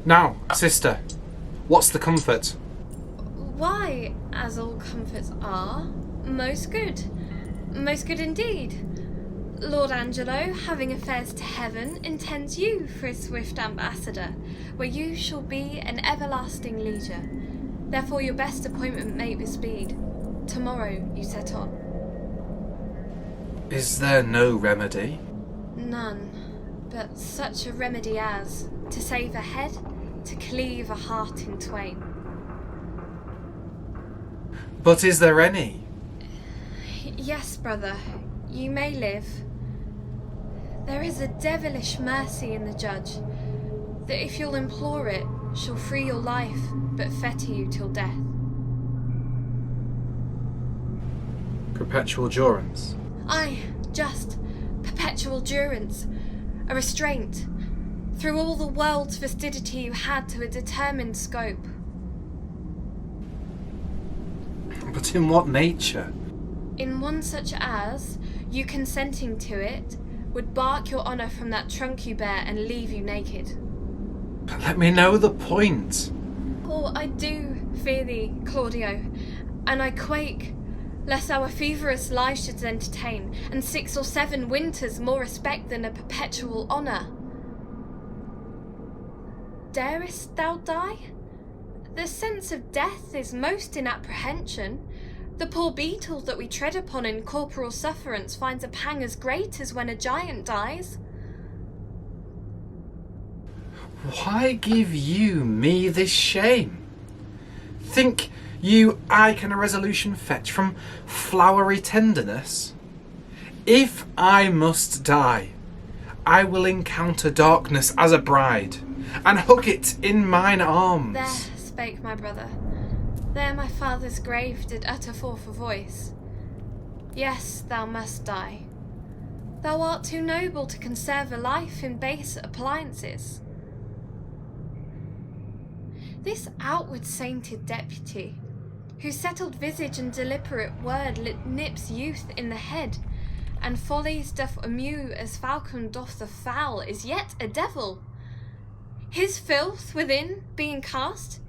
Now, sister, what's the comfort? Why, as all comforts are, most good. Most good indeed. Lord Angelo, having affairs to heaven, intends you for his swift ambassador, where you shall be an everlasting lieger. Therefore your best appointment make with speed. Tomorrow you set on. Is there no remedy? None, but such a remedy as, to save a head, to cleave a heart in twain. But is there any? Yes, brother, you may live. There is a devilish mercy in the judge, that if you'll implore it, shall free your life, but fetter you till death. Perpetual durance? Aye, just perpetual durance, a restraint, through all the world's vastity you had to a determined scope. But in what nature? In one such as, you consenting to it, would bark your honour from that trunk you bear and leave you naked. But let me know the point. Oh, I do fear thee, Claudio, and I quake, lest our feverous lives should entertain, and 6 or 7 winters more respect than a perpetual honour. Darest thou die? The sense of death is most in apprehension. The poor beetle that we tread upon in corporal sufferance finds a pang as great as when a giant dies. Why give you me this shame? Think you I can a resolution fetch from flowery tenderness? If I must die, I will encounter darkness as a bride, and hug it in mine arms. There spake my brother. There my father's grave did utter forth a voice. Yes, thou must die. Thou art too noble to conserve a life in base appliances. This outward sainted deputy, whose settled visage and deliberate word nips youth in the head, and follies doth amew as falcon doth the fowl, is yet a devil. His filth within being cast,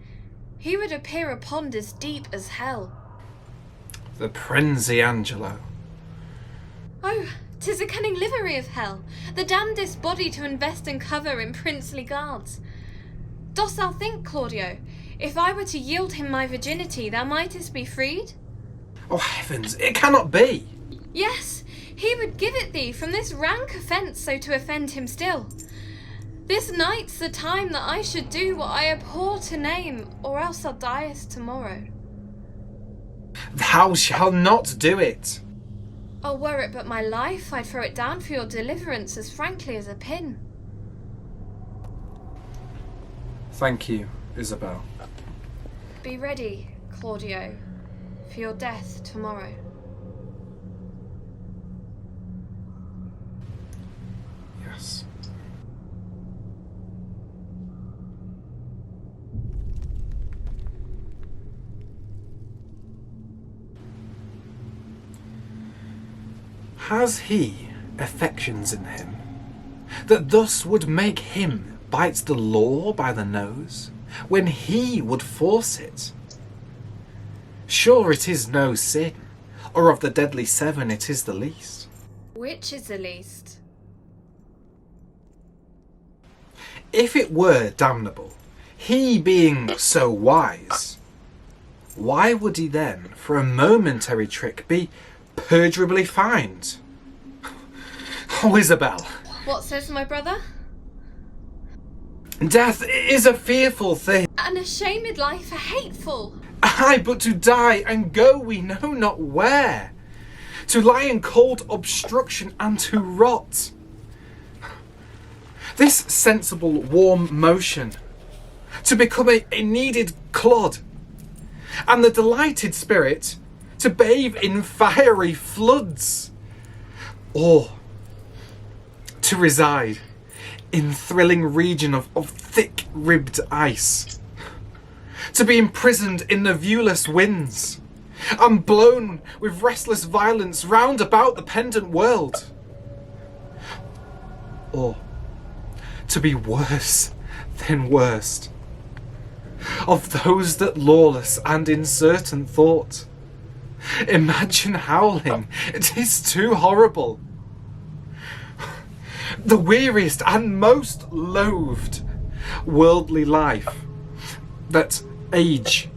he would appear a pond as deep as hell. The Prinzi Angelo. Oh, 'tis a cunning livery of hell, the damnedest body to invest and cover in princely guards. Dost thou think, Claudio, if I were to yield him my virginity, thou mightest be freed? Oh heavens, it cannot be! Yes, he would give it thee from this rank offence so to offend him still. This night's the time that I should do what I abhor to name, or else thou diest tomorrow. Thou shalt not do it! Oh, were it but my life, I'd throw it down for your deliverance as frankly as a pin. Thank you, Isabel. Be ready, Claudio, for your death tomorrow. Yes. Has he affections in him that thus would make him bite the law by the nose when he would force it? Sure it is no sin, or of the deadly 7 it is the least. Which is the least? If it were damnable, he being so wise, why would he then, for a momentary trick, be perdurably fined? Oh, Isabel. What says my brother? Death is a fearful thing. An ashamed life, a hateful. Aye, but to die and go we know not where. To lie in cold obstruction and to rot. This sensible warm motion, to become a kneaded clod, and the delighted spirit to bathe in fiery floods, or to reside in thrilling region of thick-ribbed ice, to be imprisoned in the viewless winds, and blown with restless violence round about the pendant world, or to be worse then worst. Of those that lawless and uncertain thought. Imagine howling, it is too horrible. The weariest and most loathed worldly life, that age,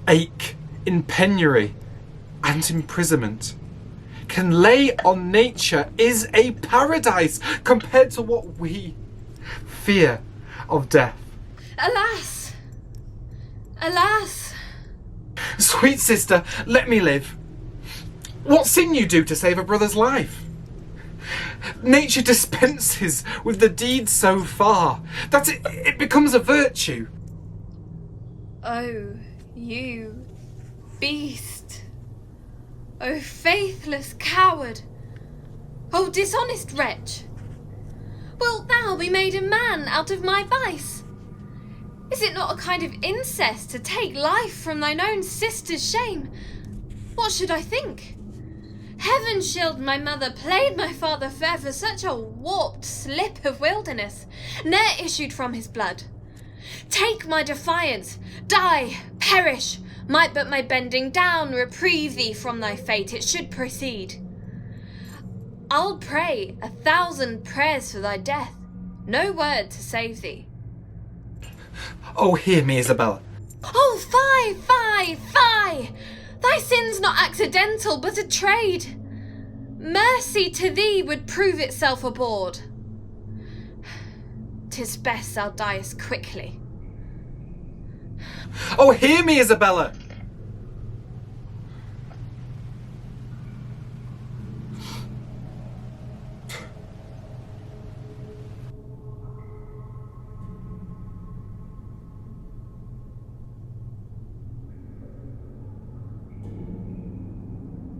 ache, in penury and imprisonment can lay on nature is a paradise compared to what we fear of death. Alas! Alas! Sweet sister, let me live. What sin you do to save a brother's life? Nature dispenses with the deed so far that it becomes a virtue. Oh, you beast! Oh, faithless coward! Oh, dishonest wretch! Wilt thou be made a man out of my vice? Is it not a kind of incest to take life from thine own sister's shame? What should I think? Heaven shield my mother played my father fair for such a warped slip of wilderness, ne'er issued from his blood. Take my defiance, die, perish, might but my bending down reprieve thee from thy fate, it should proceed. I'll pray 1,000 prayers for thy death, no word to save thee. Oh, hear me, Isabella. Oh, fie, fie, fie! Thy sin's not accidental, but a trade. Mercy to thee would prove itself abhorred. 'Tis best thou diest quickly. Oh, hear me, Isabella.